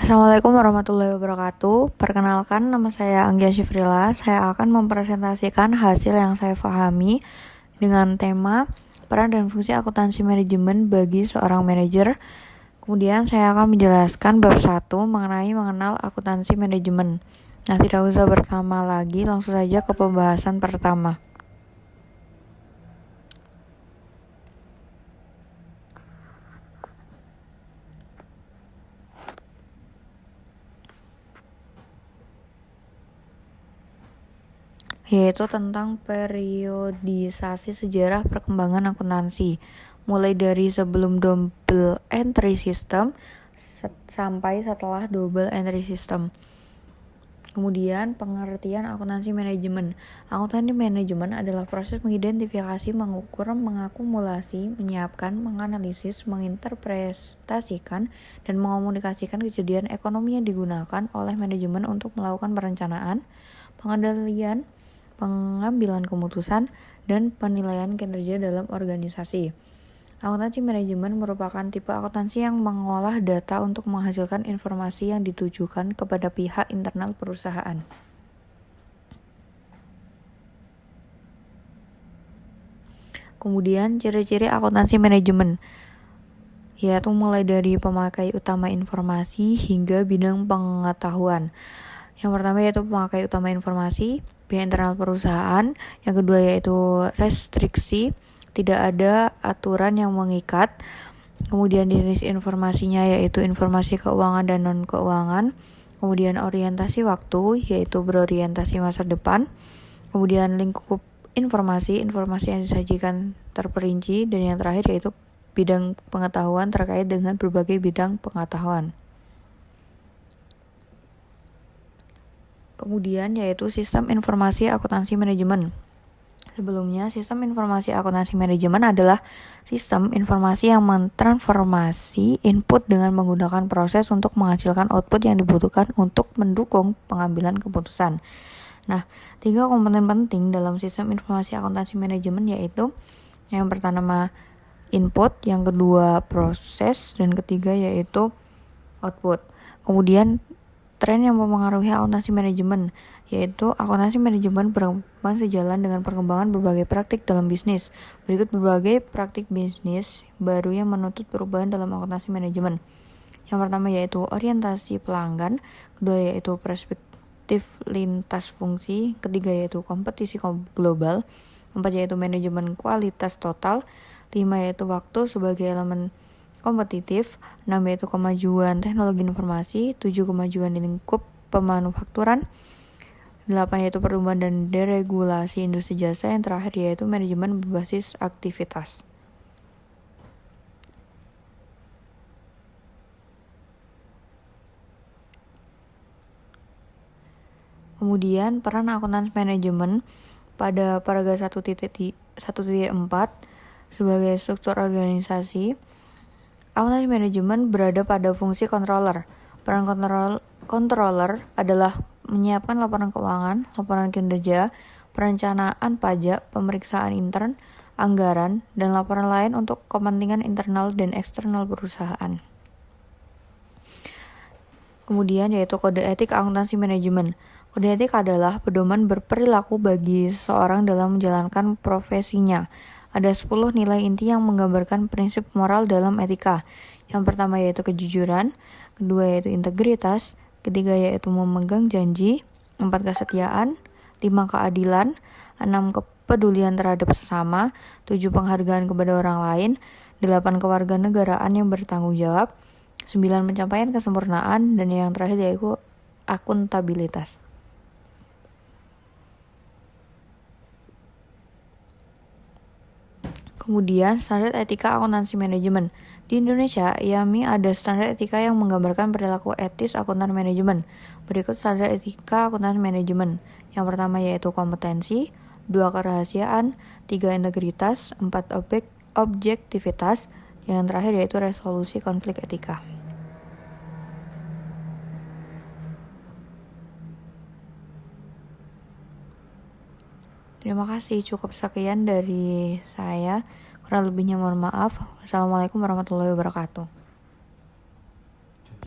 Assalamualaikum warahmatullahi wabarakatuh. Perkenalkan, nama saya Anggia Syifrila. Saya akan mempresentasikan hasil yang saya pahami dengan tema peran dan fungsi akuntansi manajemen bagi seorang manajer. Kemudian saya akan menjelaskan bab 1 mengenai mengenal akuntansi manajemen. Nah, tidak usah berlama lagi, langsung saja ke pembahasan pertama. Yaitu tentang periodisasi sejarah perkembangan akuntansi, mulai dari sebelum double entry system sampai setelah double entry system. Kemudian pengertian akuntansi manajemen. Akuntansi manajemen adalah proses mengidentifikasi, mengukur, mengakumulasi, menyiapkan, menganalisis, menginterpretasikan, dan mengomunikasikan kejadian ekonomi yang digunakan oleh manajemen untuk melakukan perencanaan, pengendalian, pengambilan keputusan, dan penilaian kinerja dalam organisasi. Akuntansi manajemen merupakan tipe akuntansi yang mengolah data untuk menghasilkan informasi yang ditujukan kepada pihak internal perusahaan. Kemudian ciri-ciri akuntansi manajemen, yaitu mulai dari pemakai utama informasi hingga bidang pengetahuan. Yang pertama yaitu pemakai utama informasi, pihak internal perusahaan. Yang kedua yaitu restriksi, tidak ada aturan yang mengikat. Kemudian jenis informasinya yaitu informasi keuangan dan non-keuangan. Kemudian orientasi waktu, yaitu berorientasi masa depan. Kemudian lingkup informasi yang disajikan terperinci. Dan yang terakhir yaitu bidang pengetahuan terkait dengan berbagai bidang pengetahuan. Kemudian yaitu sistem informasi akuntansi manajemen. Sebelumnya, sistem informasi akuntansi manajemen adalah sistem informasi yang mentransformasi input dengan menggunakan proses untuk menghasilkan output yang dibutuhkan untuk mendukung pengambilan keputusan. Nah, 3 komponen penting dalam sistem informasi akuntansi manajemen yaitu yang pertama input, yang kedua proses, dan ketiga yaitu output. Kemudian tren yang mempengaruhi akuntansi manajemen, yaitu akuntansi manajemen berkembang sejalan dengan perkembangan berbagai praktik dalam bisnis. Berikut berbagai praktik bisnis baru yang menuntut perubahan dalam akuntansi manajemen. Yang pertama yaitu orientasi pelanggan, kedua yaitu perspektif lintas fungsi, ketiga yaitu kompetisi global, 4 yaitu manajemen kualitas total, 5 yaitu waktu sebagai elemen kompetitif, 6 yaitu kemajuan teknologi informasi, 7 kemajuan di lingkup pemanufakturan, 8 yaitu pertumbuhan dan deregulasi industri jasa, yang terakhir yaitu manajemen berbasis aktivitas. Kemudian peran akuntansi manajemen pada paragraf 1.4 sebagai struktur organisasi. Akuntansi manajemen berada pada fungsi controller. Peran controller adalah menyiapkan laporan keuangan, laporan kinerja, perencanaan pajak, pemeriksaan intern, anggaran, dan laporan lain untuk kepentingan internal dan eksternal perusahaan. Kemudian yaitu kode etik akuntansi manajemen. Kode etik adalah pedoman berperilaku bagi seseorang dalam menjalankan profesinya. Ada 10 nilai inti yang menggambarkan prinsip moral dalam etika. Yang pertama yaitu kejujuran, kedua yaitu integritas, ketiga yaitu memegang janji, 4 kesetiaan, 5 keadilan, 6 kepedulian terhadap sesama, 7 penghargaan kepada orang lain, 8 kewarganegaraan yang bertanggung jawab, 9 pencapaian kesempurnaan, dan yang terakhir yaitu akuntabilitas. Kemudian standar etika akuntansi manajemen. Di Indonesia, IAMI ada standar etika yang menggambarkan perilaku etis akuntan manajemen. Berikut standar etika akuntan manajemen. Yang pertama yaitu kompetensi, 2 kerahasiaan, 3 integritas, 4 objektivitas, yang terakhir yaitu resolusi konflik etika. Terima kasih, cukup sekian dari saya. Kurang lebihnya mohon maaf. Wassalamualaikum warahmatullahi wabarakatuh.